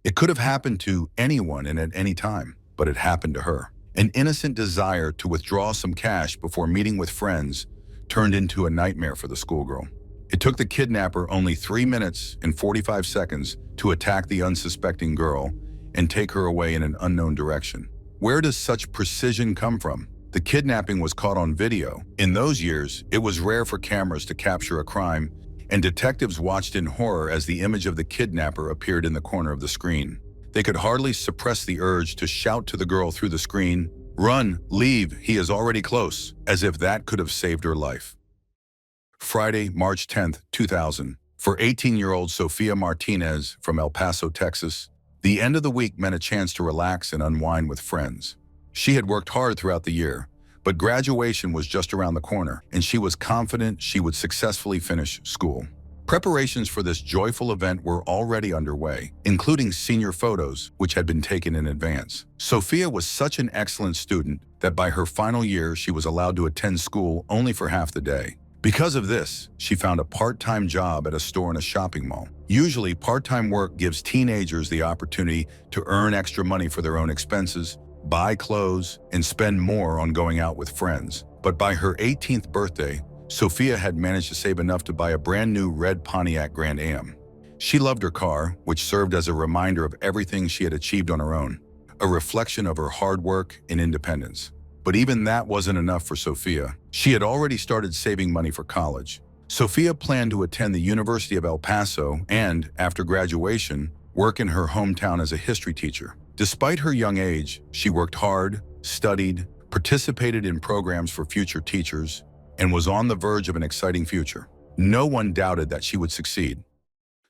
It could have happened to anyone and at any time, but it happened to her. An innocent desire to withdraw some cash before meeting with friends turned into a nightmare for the schoolgirl. It took the kidnapper only 3 minutes and 45 seconds to attack the unsuspecting girl and take her away in an unknown direction. Where does such precision come from? The kidnapping was caught on video. In those years, it was rare for cameras to capture a crime, and detectives watched in horror as the image of the kidnapper appeared in the corner of the screen. They could hardly suppress the urge to shout to the girl through the screen, "Run, leave, he is already close," as if that could have saved her life. Friday, March 10th, 2000. For 18-year-old Sofia Martinez from El Paso, Texas, the end of the week meant a chance to relax and unwind with friends. She had worked hard throughout the year, but graduation was just around the corner, and she was confident she would successfully finish school. Preparations for this joyful event were already underway, including senior photos, which had been taken in advance. Sophia was such an excellent student that by her final year, she was allowed to attend school only for half the day. Because of this, she found a part-time job at a store in a shopping mall. Usually, part-time work gives teenagers the opportunity to earn extra money for their own expenses, buy clothes, and spend more on going out with friends. But by her 18th birthday, Sophia had managed to save enough to buy a brand new red Pontiac Grand Am. She loved her car, which served as a reminder of everything she had achieved on her own, a reflection of her hard work and independence. But even that wasn't enough for Sophia. She had already started saving money for college. Sophia planned to attend the University of El Paso and, after graduation, work in her hometown as a history teacher. Despite her young age, she worked hard, studied, participated in programs for future teachers, and was on the verge of an exciting future. No one doubted that she would succeed.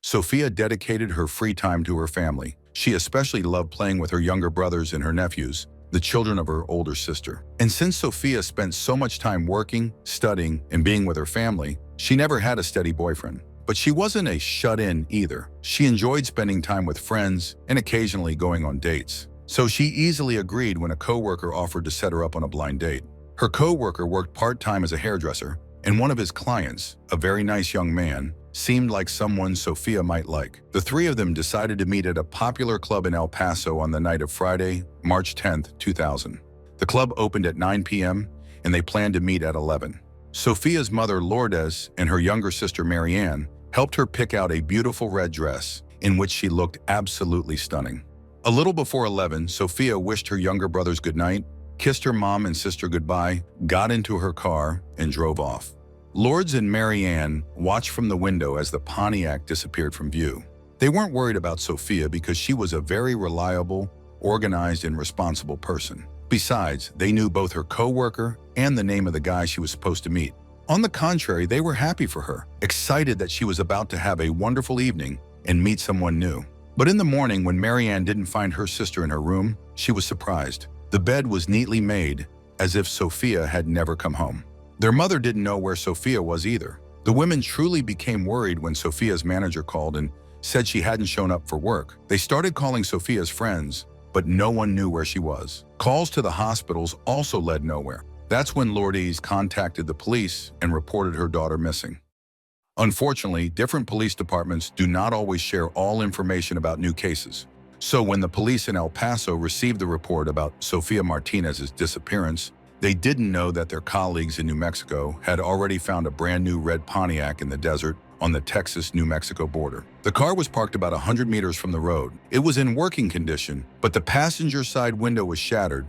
Sophia dedicated her free time to her family. She especially loved playing with her younger brothers and her nephews, the children of her older sister. And since Sophia spent so much time working, studying, and being with her family, she never had a steady boyfriend. But she wasn't a shut-in either. She enjoyed spending time with friends and occasionally going on dates. So she easily agreed when a coworker offered to set her up on a blind date. Her coworker worked part-time as a hairdresser, and one of his clients, a very nice young man, seemed like someone Sophia might like. The three of them decided to meet at a popular club in El Paso on the night of Friday, March 10th, 2000. The club opened at 9 p.m., and they planned to meet at 11. Sophia's mother, Lourdes, and her younger sister, Marianne, helped her pick out a beautiful red dress in which she looked absolutely stunning. A little before 11, Sophia wished her younger brothers goodnight, kissed her mom and sister goodbye, got into her car, and drove off. Lourdes and Marianne watched from the window as the Pontiac disappeared from view. They weren't worried about Sophia because she was a very reliable, organized, and responsible person. Besides, they knew both her co-worker and the name of the guy she was supposed to meet. On the contrary, they were happy for her, excited that she was about to have a wonderful evening and meet someone new. But in the morning, when Marianne didn't find her sister in her room, she was surprised. The bed was neatly made, as if Sophia had never come home. Their mother didn't know where Sophia was either. The women truly became worried when Sophia's manager called and said she hadn't shown up for work. They started calling Sophia's friends, but no one knew where she was. Calls to the hospitals also led nowhere. That's when Lourdes contacted the police and reported her daughter missing. Unfortunately, different police departments do not always share all information about new cases. So when the police in El Paso received the report about Sofia Martinez's disappearance, they didn't know that their colleagues in New Mexico had already found a brand new red Pontiac in the desert on the Texas-New Mexico border. The car was parked about 100 meters from the road. It was in working condition, but the passenger side window was shattered,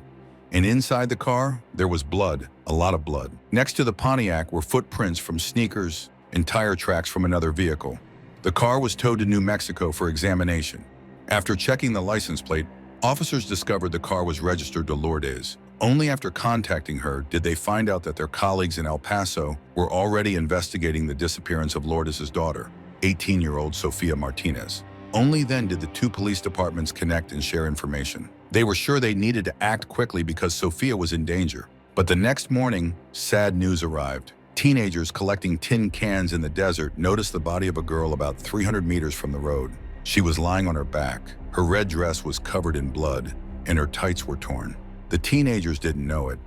and inside the car, there was blood, a lot of blood. Next to the Pontiac were footprints from sneakers and tire tracks from another vehicle. The car was towed to New Mexico for examination. After checking the license plate, officers discovered the car was registered to Lourdes. Only after contacting her did they find out that their colleagues in El Paso were already investigating the disappearance of Lourdes' daughter, 18-year-old Sofia Martinez. Only then did the two police departments connect and share information. They were sure they needed to act quickly because Sophia was in danger. But the next morning, sad news arrived. Teenagers collecting tin cans in the desert noticed the body of a girl about 300 meters from the road. She was lying on her back. Her red dress was covered in blood, and her tights were torn. The teenagers didn't know it,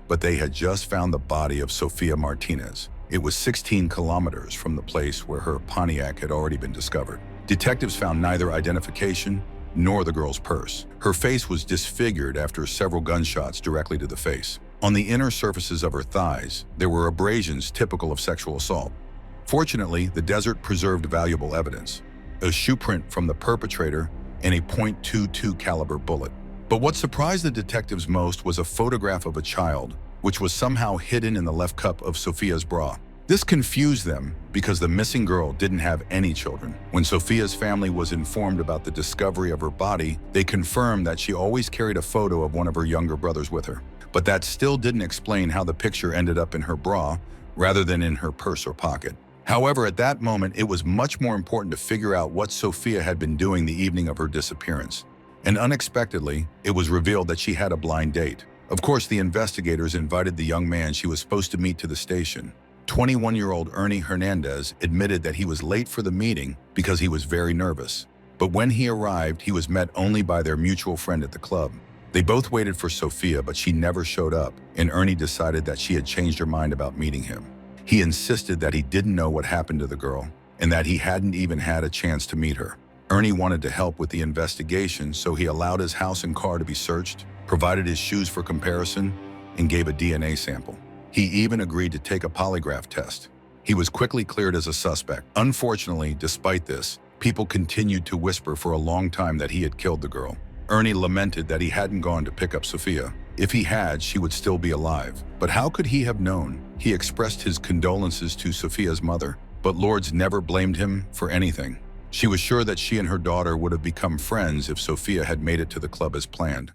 but they had just found the body of Sofia Martinez. It was 16 kilometers from the place where her Pontiac had already been discovered. Detectives found neither identification nor the girl's purse. Her face was disfigured after several gunshots directly to the face. On the inner surfaces of her thighs, there were abrasions typical of sexual assault. Fortunately, the desert preserved valuable evidence: a shoe print from the perpetrator and a .22 caliber bullet. But what surprised the detectives most was a photograph of a child, which was somehow hidden in the left cup of Sophia's bra. This confused them because the missing girl didn't have any children. When Sophia's family was informed about the discovery of her body, they confirmed that she always carried a photo of one of her younger brothers with her. But that still didn't explain how the picture ended up in her bra rather than in her purse or pocket. However, at that moment, it was much more important to figure out what Sophia had been doing the evening of her disappearance. And unexpectedly, it was revealed that she had a blind date. Of course, the investigators invited the young man she was supposed to meet to the station. 21-year-old Ernie Hernandez admitted that he was late for the meeting because he was very nervous. But when he arrived, he was met only by their mutual friend at the club. They both waited for Sophia, but she never showed up, and Ernie decided that she had changed her mind about meeting him. He insisted that he didn't know what happened to the girl, and that he hadn't even had a chance to meet her. Ernie wanted to help with the investigation, so he allowed his house and car to be searched, provided his shoes for comparison, and gave a DNA sample. He even agreed to take a polygraph test. He was quickly cleared as a suspect. Unfortunately, despite this, people continued to whisper for a long time that he had killed the girl. Ernie lamented that he hadn't gone to pick up Sophia. If he had, she would still be alive. But how could he have known? He expressed his condolences to Sophia's mother, but Lourdes never blamed him for anything. She was sure that she and her daughter would have become friends if Sophia had made it to the club as planned.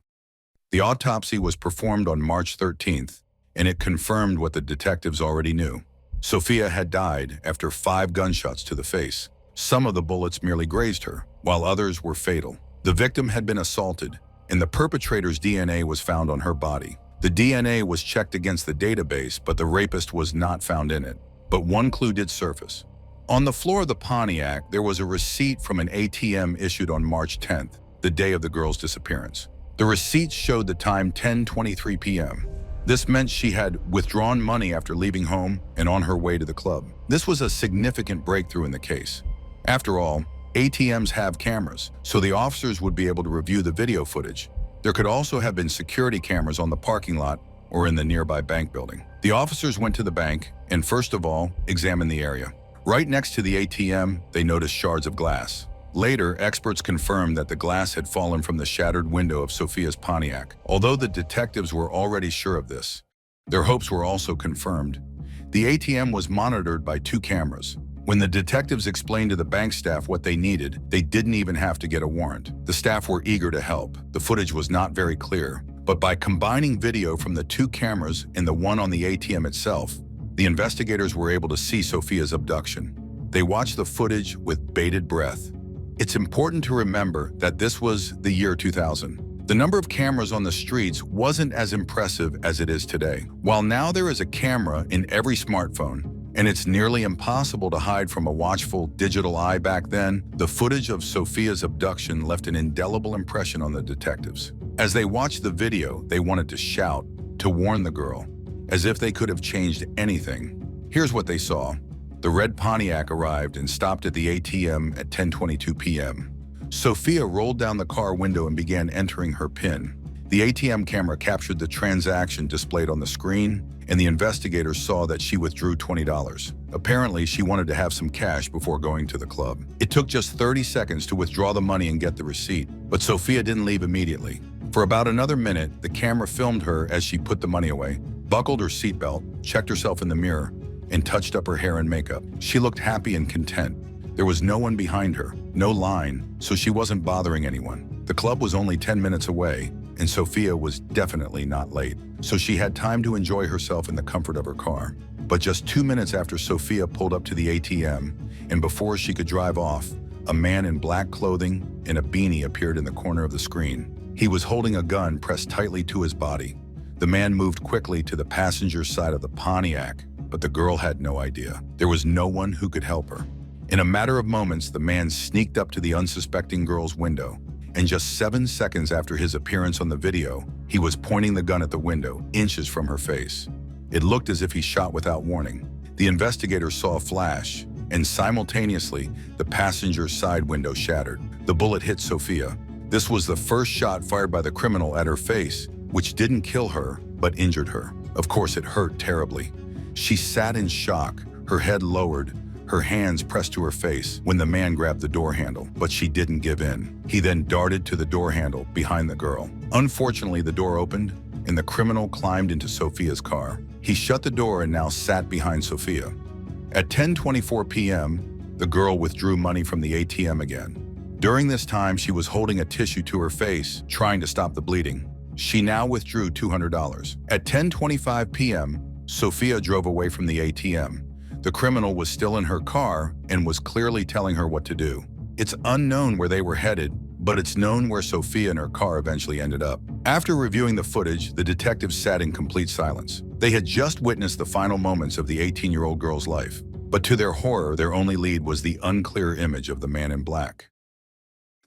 The autopsy was performed on March 13th, and it confirmed what the detectives already knew. Sophia had died after 5 gunshots to the face. Some of the bullets merely grazed her, while others were fatal. The victim had been assaulted, and the perpetrator's DNA was found on her body. The DNA was checked against the database, but the rapist was not found in it. But one clue did surface. On the floor of the Pontiac, there was a receipt from an ATM issued on March 10th, the day of the girl's disappearance. The receipt showed the time 10:23 p.m. This meant she had withdrawn money after leaving home and on her way to the club. This was a significant breakthrough in the case. After all, ATMs have cameras, so the officers would be able to review the video footage. There could also have been security cameras on the parking lot or in the nearby bank building. The officers went to the bank and, first of all, examined the area. Right next to the ATM, they noticed shards of glass. Later, experts confirmed that the glass had fallen from the shattered window of Sophia's Pontiac. Although the detectives were already sure of this, their hopes were also confirmed. The ATM was monitored by 2 cameras. When the detectives explained to the bank staff what they needed, they didn't even have to get a warrant. The staff were eager to help. The footage was not very clear, but by combining video from the 2 cameras and the one on the ATM itself, the investigators were able to see Sophia's abduction. They watched the footage with bated breath. It's important to remember that this was the year 2000. The number of cameras on the streets wasn't as impressive as it is today. While now there is a camera in every smartphone, and it's nearly impossible to hide from a watchful digital eye back then, the footage of Sophia's abduction left an indelible impression on the detectives. As they watched the video, they wanted to shout, to warn the girl, as if they could have changed anything. Here's what they saw. The red Pontiac arrived and stopped at the ATM at 10:22 p.m. Sophia rolled down the car window and began entering her PIN. The ATM camera captured the transaction displayed on the screen, and the investigators saw that she withdrew $20. Apparently, she wanted to have some cash before going to the club. It took just 30 seconds to withdraw the money and get the receipt, but Sophia didn't leave immediately. For about another minute, the camera filmed her as she put the money away, buckled her seatbelt, checked herself in the mirror, and touched up her hair and makeup. She looked happy and content. There was no one behind her, no line, so she wasn't bothering anyone. The club was only 10 minutes away, and Sophia was definitely not late, so she had time to enjoy herself in the comfort of her car. But just 2 minutes after Sophia pulled up to the ATM, and before she could drive off, a man in black clothing and a beanie appeared in the corner of the screen. He was holding a gun pressed tightly to his body. The man moved quickly to the passenger side of the Pontiac, but the girl had no idea. There was no one who could help her. In a matter of moments, the man sneaked up to the unsuspecting girl's window, and just 7 seconds after his appearance on the video, he was pointing the gun at the window, inches from her face. It looked as if he shot without warning. The investigators saw a flash, and simultaneously, the passenger's side window shattered. The bullet hit Sophia. This was the first shot fired by the criminal at her face, which didn't kill her, but injured her. Of course, it hurt terribly. She sat in shock, her head lowered, her hands pressed to her face when the man grabbed the door handle, but she didn't give in. He then darted to the door handle behind the girl. Unfortunately, the door opened, and the criminal climbed into Sophia's car. He shut the door and now sat behind Sophia. At 10:24 p.m., the girl withdrew money from the ATM again. During this time, she was holding a tissue to her face, trying to stop the bleeding. She now withdrew $200. At 10:25 p.m., Sophia drove away from the ATM. The criminal was still in her car and was clearly telling her what to do. It's unknown where they were headed, but it's known where Sophia and her car eventually ended up. After reviewing the footage, the detectives sat in complete silence. They had just witnessed the final moments of the 18-year-old girl's life. But to their horror, their only lead was the unclear image of the man in black.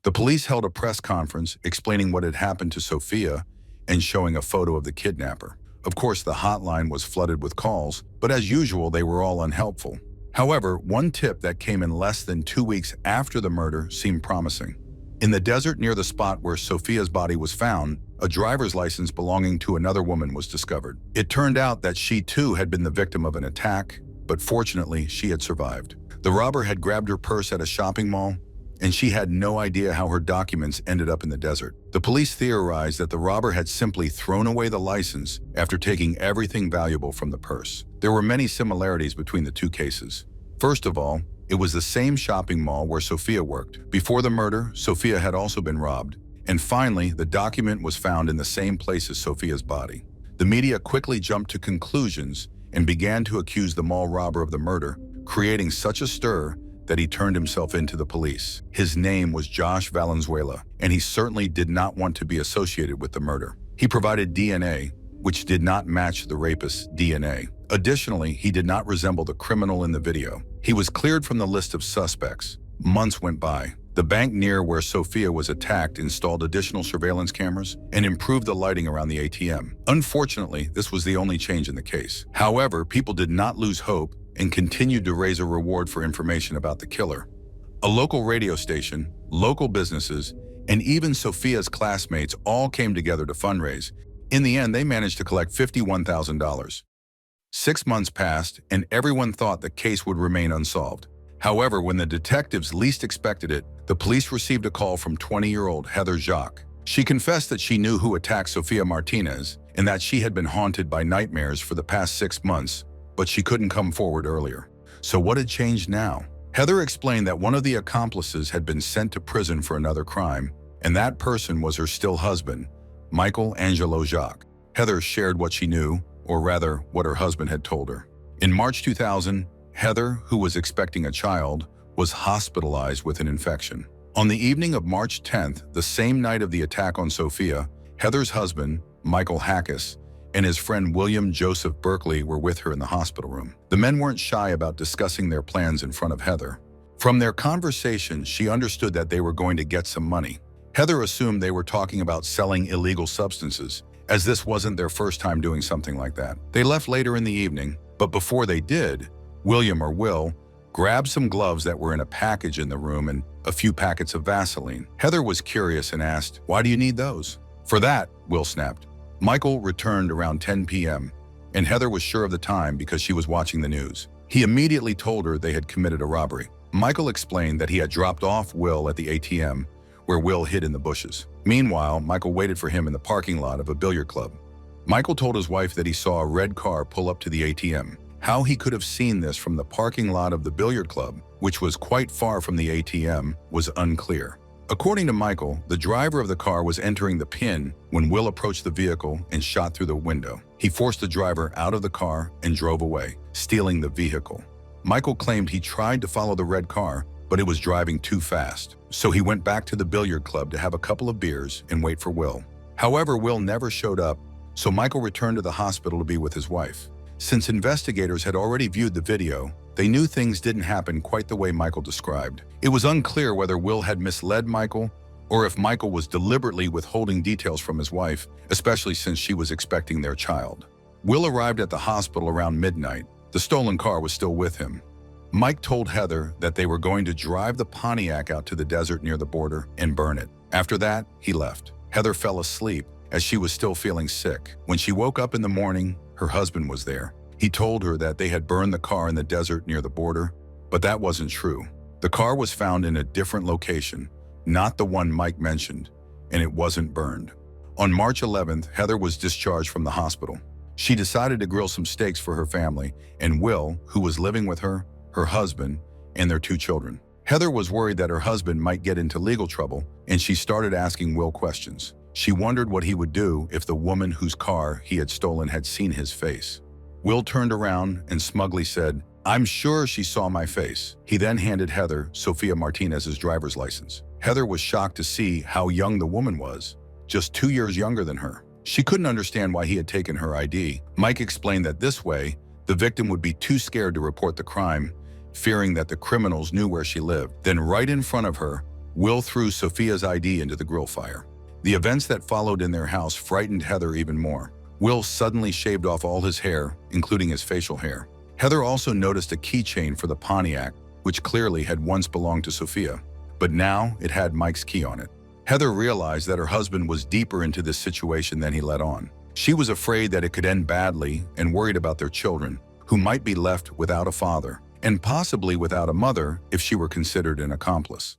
The police held a press conference explaining what had happened to Sophia and showing a photo of the kidnapper. Of course, the hotline was flooded with calls, but as usual, they were all unhelpful. However, one tip that came in less than 2 weeks after the murder seemed promising. In the desert near the spot where Sophia's body was found, a driver's license belonging to another woman was discovered. It turned out that she too had been the victim of an attack, but fortunately, she had survived. The robber had grabbed her purse at a shopping mall, and she had no idea how her documents ended up in the desert. The police theorized that the robber had simply thrown away the license after taking everything valuable from the purse. There were many similarities between the two cases. First of all, it was the same shopping mall where Sophia worked. Before the murder, Sophia had also been robbed. And finally, the document was found in the same place as Sophia's body. The media quickly jumped to conclusions and began to accuse the mall robber of the murder, creating such a stir that he turned himself into the police. His name was Josh Valenzuela, and he certainly did not want to be associated with the murder. He provided DNA, which did not match the rapist's DNA. Additionally, he did not resemble the criminal in the video. He was cleared from the list of suspects. Months went by. The bank near where Sophia was attacked installed additional surveillance cameras and improved the lighting around the ATM. Unfortunately, this was the only change in the case. However, people did not lose hope and continued to raise a reward for information about the killer. A local radio station, local businesses, and even Sophia's classmates all came together to fundraise. In the end, they managed to collect $51,000. 6 months passed, and everyone thought the case would remain unsolved. However, when the detectives least expected it, the police received a call from 20-year-old Heather Jacques. She confessed that she knew who attacked Sofia Martinez and that she had been haunted by nightmares for the past 6 months, but she couldn't come forward earlier. So what had changed now? Heather explained that one of the accomplices had been sent to prison for another crime, and that person was her still husband, Michael Angelo Jacques. Heather shared what she knew, or rather, what her husband had told her. In March 2000, Heather, who was expecting a child, was hospitalized with an infection. On the evening of March 10th, the same night of the attack on Sophia, Heather's husband, Michael Hackis, and his friend William Joseph Berkeley were with her in the hospital room. The men weren't shy about discussing their plans in front of Heather. From their conversation, she understood that they were going to get some money. Heather assumed they were talking about selling illegal substances, as this wasn't their first time doing something like that. They left later in the evening, but before they did, William or Will grabbed some gloves that were in a package in the room and a few packets of Vaseline. Heather was curious and asked, "Why do you need those?" "For that," Will snapped. Michael returned around 10 p.m., and Heather was sure of the time because she was watching the news. He immediately told her they had committed a robbery. Michael explained that he had dropped off Will at the ATM, where Will hid in the bushes. Meanwhile, Michael waited for him in the parking lot of a billiard club. Michael told his wife that he saw a red car pull up to the ATM. How he could have seen this from the parking lot of the billiard club, which was quite far from the ATM, was unclear. According to Michael, the driver of the car was entering the pin when Will approached the vehicle and shot through the window. He forced the driver out of the car and drove away, stealing the vehicle. Michael claimed he tried to follow the red car, but it was driving too fast. So he went back to the billiard club to have a couple of beers and wait for Will. However, Will never showed up, so Michael returned to the hospital to be with his wife. Since investigators had already viewed the video, they knew things didn't happen quite the way Michael described. It was unclear whether Will had misled Michael or if Michael was deliberately withholding details from his wife, especially since she was expecting their child. Will arrived at the hospital around midnight. The stolen car was still with him. Mike told Heather that they were going to drive the Pontiac out to the desert near the border and burn it. After that, he left. Heather fell asleep as she was still feeling sick. When she woke up in the morning, her husband was there. He told her that they had burned the car in the desert near the border, but that wasn't true. The car was found in a different location, not the one Mike mentioned, and it wasn't burned. On March 11th, Heather was discharged from the hospital. She decided to grill some steaks for her family and Will, who was living with her, her husband, and their 2 children. Heather was worried that her husband might get into legal trouble, and she started asking Will questions. She wondered what he would do if the woman whose car he had stolen had seen his face. Will turned around and smugly said, "I'm sure she saw my face." He then handed Heather Sofia Martinez's driver's license. Heather was shocked to see how young the woman was, just 2 years younger than her. She couldn't understand why he had taken her ID. Mike explained that this way, the victim would be too scared to report the crime, fearing that the criminals knew where she lived. Then right in front of her, Will threw Sofia's ID into the grill fire. The events that followed in their house frightened Heather even more. Will suddenly shaved off all his hair, including his facial hair. Heather also noticed a keychain for the Pontiac, which clearly had once belonged to Sophia, but now it had Mike's key on it. Heather realized that her husband was deeper into this situation than he let on. She was afraid that it could end badly and worried about their children, who might be left without a father, and possibly without a mother if she were considered an accomplice.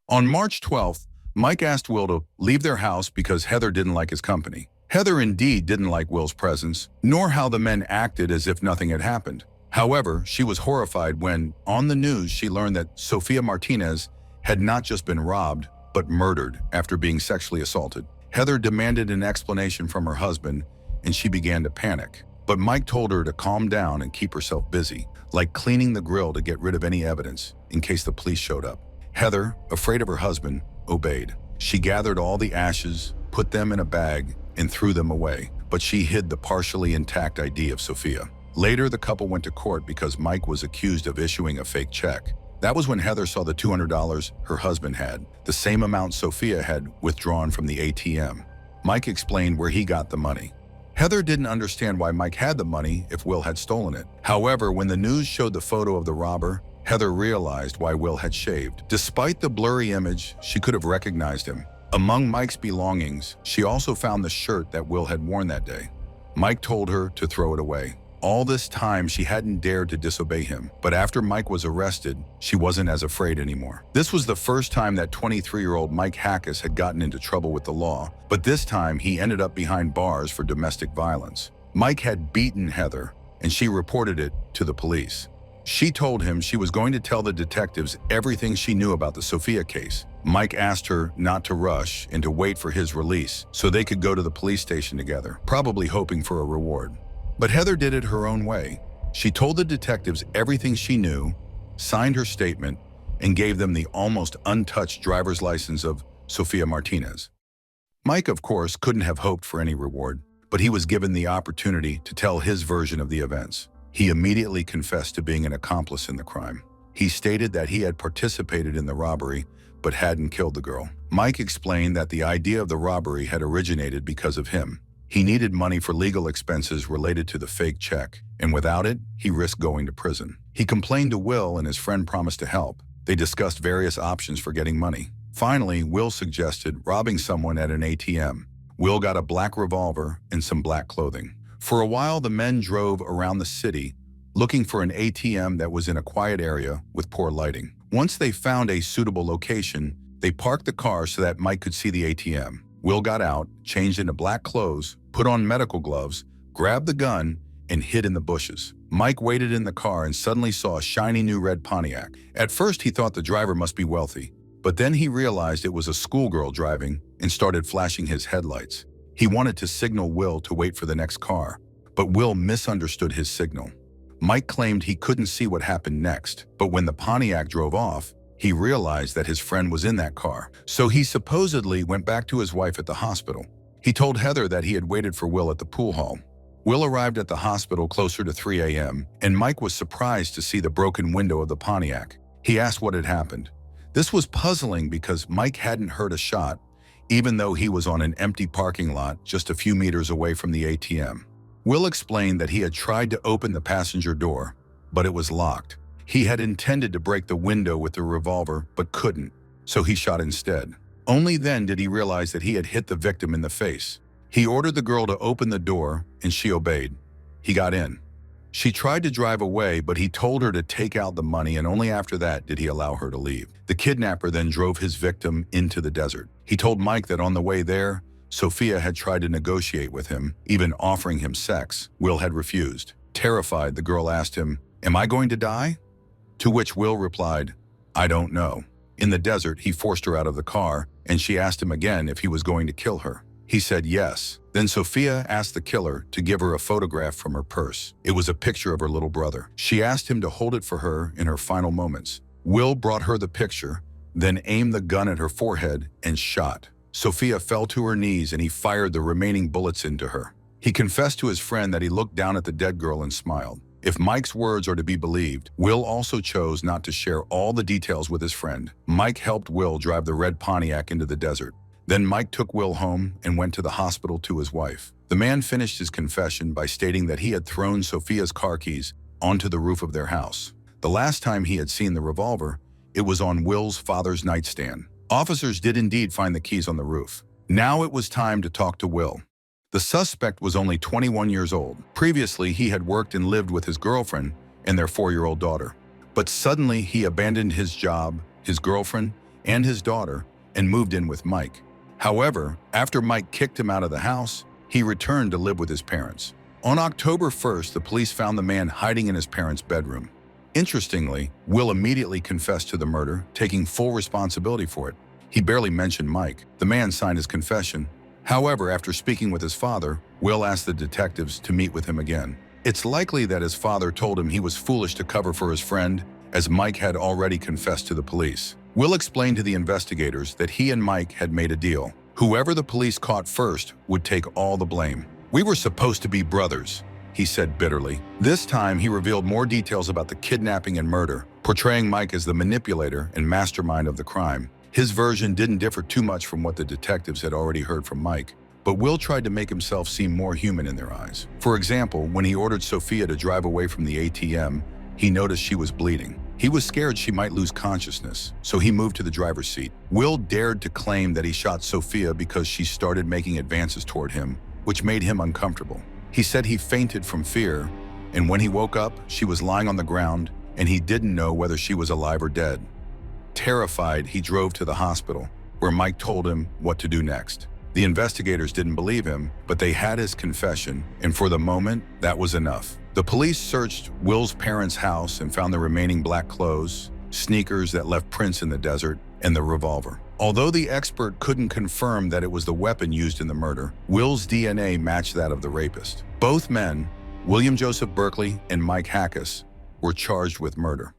On March 12th, Mike asked Will to leave their house because Heather didn't like his company. Heather indeed didn't like Will's presence, nor how the men acted as if nothing had happened. However, she was horrified when, on the news, she learned that Sofia Martinez had not just been robbed, but murdered after being sexually assaulted. Heather demanded an explanation from her husband, and she began to panic. But Mike told her to calm down and keep herself busy, like cleaning the grill to get rid of any evidence in case the police showed up. Heather, afraid of her husband, obeyed. She gathered all the ashes, put them in a bag, and threw them away, but she hid the partially intact ID of Sophia. Later, the couple went to court because Mike was accused of issuing a fake check. That was when Heather saw the $200 her husband had, the same amount Sophia had withdrawn from the ATM. Mike explained where he got the money. Heather didn't understand why Mike had the money if Will had stolen it. However, when the news showed the photo of the robber, Heather realized why Will had shaved. Despite the blurry image, she could have recognized him. Among Mike's belongings, she also found the shirt that Will had worn that day. Mike told her to throw it away. All this time, she hadn't dared to disobey him, but after Mike was arrested, she wasn't as afraid anymore. This was the first time that 23-year-old Mike Hackus had gotten into trouble with the law, but this time he ended up behind bars for domestic violence. Mike had beaten Heather, and she reported it to the police. She told him she was going to tell the detectives everything she knew about the Sophia case. Mike asked her not to rush and to wait for his release so they could go to the police station together, probably hoping for a reward. But Heather did it her own way. She told the detectives everything she knew, signed her statement, and gave them the almost untouched driver's license of Sofia Martinez. Mike, of course, couldn't have hoped for any reward, but he was given the opportunity to tell his version of the events. He immediately confessed to being an accomplice in the crime. He stated that he had participated in the robbery, but hadn't killed the girl. Mike explained that the idea of the robbery had originated because of him. He needed money for legal expenses related to the fake check, and without it, he risked going to prison. He complained to Will, and his friend promised to help. They discussed various options for getting money. Finally, Will suggested robbing someone at an ATM. Will got a black revolver and some black clothing. For a while, the men drove around the city, looking for an ATM that was in a quiet area with poor lighting. Once they found a suitable location, they parked the car so that Mike could see the ATM. Will got out, changed into black clothes, put on medical gloves, grabbed the gun, and hid in the bushes. Mike waited in the car and suddenly saw a shiny new red Pontiac. At first, he thought the driver must be wealthy, but then he realized it was a schoolgirl driving and started flashing his headlights. He wanted to signal Will to wait for the next car, but Will misunderstood his signal. Mike claimed he couldn't see what happened next, but when the Pontiac drove off, he realized that his friend was in that car. So he supposedly went back to his wife at the hospital. He told Heather that he had waited for Will at the pool hall. Will arrived at the hospital closer to 3 a.m., and Mike was surprised to see the broken window of the Pontiac. He asked what had happened. This was puzzling because Mike hadn't heard a shot, even though he was on an empty parking lot just a few meters away from the ATM. Will explained that he had tried to open the passenger door, but it was locked. He had intended to break the window with the revolver, but couldn't, so he shot instead. Only then did he realize that he had hit the victim in the face. He ordered the girl to open the door, and she obeyed. He got in. She tried to drive away, but he told her to take out the money, and only after that did he allow her to leave. The kidnapper then drove his victim into the desert. He told Mike that on the way there, Sophia had tried to negotiate with him, even offering him sex. Will had refused. Terrified, the girl asked him, "Am I going to die?" To which Will replied, "I don't know." In the desert, he forced her out of the car, and she asked him again if he was going to kill her. He said yes. Then Sophia asked the killer to give her a photograph from her purse. It was a picture of her little brother. She asked him to hold it for her in her final moments. Will brought her the picture, then aimed the gun at her forehead and shot. Sophia fell to her knees and he fired the remaining bullets into her. He confessed to his friend that he looked down at the dead girl and smiled. If Mike's words are to be believed, Will also chose not to share all the details with his friend. Mike helped Will drive the red Pontiac into the desert. Then Mike took Will home and went to the hospital to his wife. The man finished his confession by stating that he had thrown Sophia's car keys onto the roof of their house. The last time he had seen the revolver, it was on Will's father's nightstand. Officers did indeed find the keys on the roof. Now it was time to talk to Will. The suspect was only 21 years old. Previously, he had worked and lived with his girlfriend and their 4-year-old daughter. But suddenly, he abandoned his job, his girlfriend, and his daughter and moved in with Mike. However, after Mike kicked him out of the house, he returned to live with his parents. On October 1st, the police found the man hiding in his parents' bedroom. Interestingly, Will immediately confessed to the murder, taking full responsibility for it. He barely mentioned Mike. The man signed his confession. However, after speaking with his father, Will asked the detectives to meet with him again. It's likely that his father told him he was foolish to cover for his friend, as Mike had already confessed to the police. Will explained to the investigators that he and Mike had made a deal. Whoever the police caught first would take all the blame. "We were supposed to be brothers," he said bitterly. This time, he revealed more details about the kidnapping and murder, portraying Mike as the manipulator and mastermind of the crime. His version didn't differ too much from what the detectives had already heard from Mike, but Will tried to make himself seem more human in their eyes. For example, when he ordered Sophia to drive away from the ATM, he noticed she was bleeding. He was scared she might lose consciousness, so he moved to the driver's seat. Will dared to claim that he shot Sophia because she started making advances toward him, which made him uncomfortable. He said he fainted from fear, and when he woke up, she was lying on the ground, and he didn't know whether she was alive or dead. Terrified, he drove to the hospital, where Mike told him what to do next. The investigators didn't believe him, but they had his confession, and for the moment, that was enough. The police searched Will's parents' house and found the remaining black clothes, sneakers that left prints in the desert, and the revolver. Although the expert couldn't confirm that it was the weapon used in the murder, Will's DNA matched that of the rapist. Both men, William Joseph Berkeley and Mike Hackus, were charged with murder.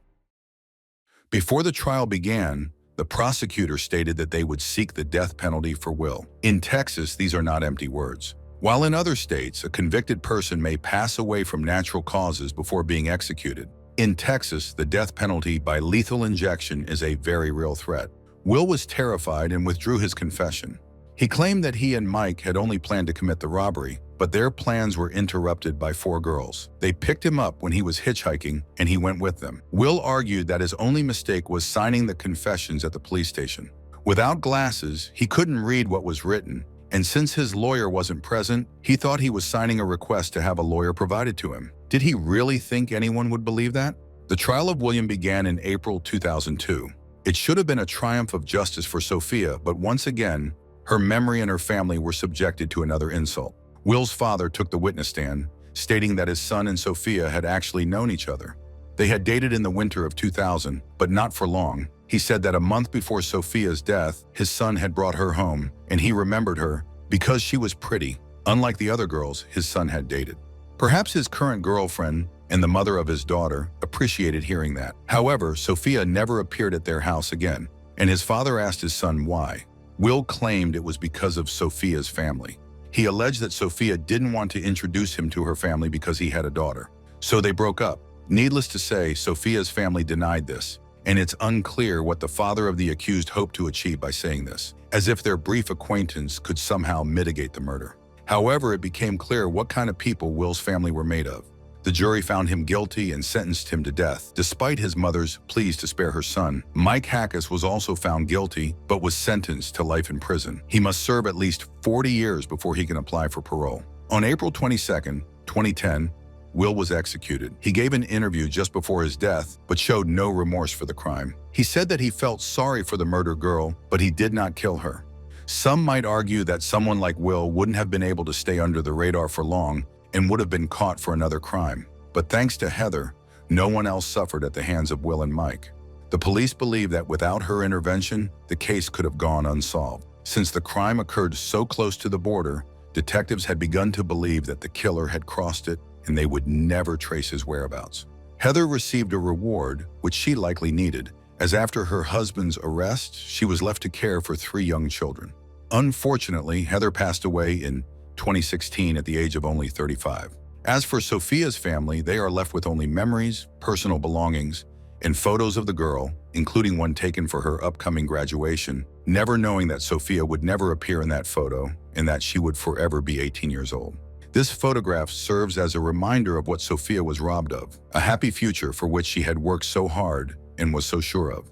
Before the trial began, the prosecutor stated that they would seek the death penalty for Will. In Texas, these are not empty words. While in other states, a convicted person may pass away from natural causes before being executed, in Texas, the death penalty by lethal injection is a very real threat. Will was terrified and withdrew his confession. He claimed that he and Mike had only planned to commit the robbery, but their plans were interrupted by 4 girls. They picked him up when he was hitchhiking, and he went with them. Will argued that his only mistake was signing the confessions at the police station. Without glasses, he couldn't read what was written, and since his lawyer wasn't present, he thought he was signing a request to have a lawyer provided to him. Did he really think anyone would believe that? The trial of William began in April 2002. It should have been a triumph of justice for Sophia, but once again, her memory and her family were subjected to another insult. Will's father took the witness stand, stating that his son and Sophia had actually known each other. They had dated in the winter of 2000, but not for long. He said that a month before Sophia's death, his son had brought her home, and he remembered her because she was pretty, unlike the other girls his son had dated. Perhaps his current girlfriend and the mother of his daughter appreciated hearing that. However, Sophia never appeared at their house again, and his father asked his son why. Will claimed it was because of Sophia's family. He alleged that Sophia didn't want to introduce him to her family because he had a daughter. So they broke up. Needless to say, Sophia's family denied this, and it's unclear what the father of the accused hoped to achieve by saying this, as if their brief acquaintance could somehow mitigate the murder. However, it became clear what kind of people Will's family were made of. The jury found him guilty and sentenced him to death, despite his mother's pleas to spare her son. Mike Hackus was also found guilty, but was sentenced to life in prison. He must serve at least 40 years before he can apply for parole. On April 22, 2010, Will was executed. He gave an interview just before his death, but showed no remorse for the crime. He said that he felt sorry for the murdered girl, but he did not kill her. Some might argue that someone like Will wouldn't have been able to stay under the radar for long and would have been caught for another crime. But thanks to Heather, no one else suffered at the hands of Will and Mike. The police believe that without her intervention, the case could have gone unsolved. Since the crime occurred so close to the border, detectives had begun to believe that the killer had crossed it and they would never trace his whereabouts. Heather received a reward, which she likely needed, as after her husband's arrest, she was left to care for 3 young children. Unfortunately, Heather passed away in 2016 at the age of only 35. As for Sophia's family, they are left with only memories, personal belongings, and photos of the girl, including one taken for her upcoming graduation, never knowing that Sophia would never appear in that photo and that she would forever be 18 years old. This photograph serves as a reminder of what Sophia was robbed of, a happy future for which she had worked so hard and was so sure of.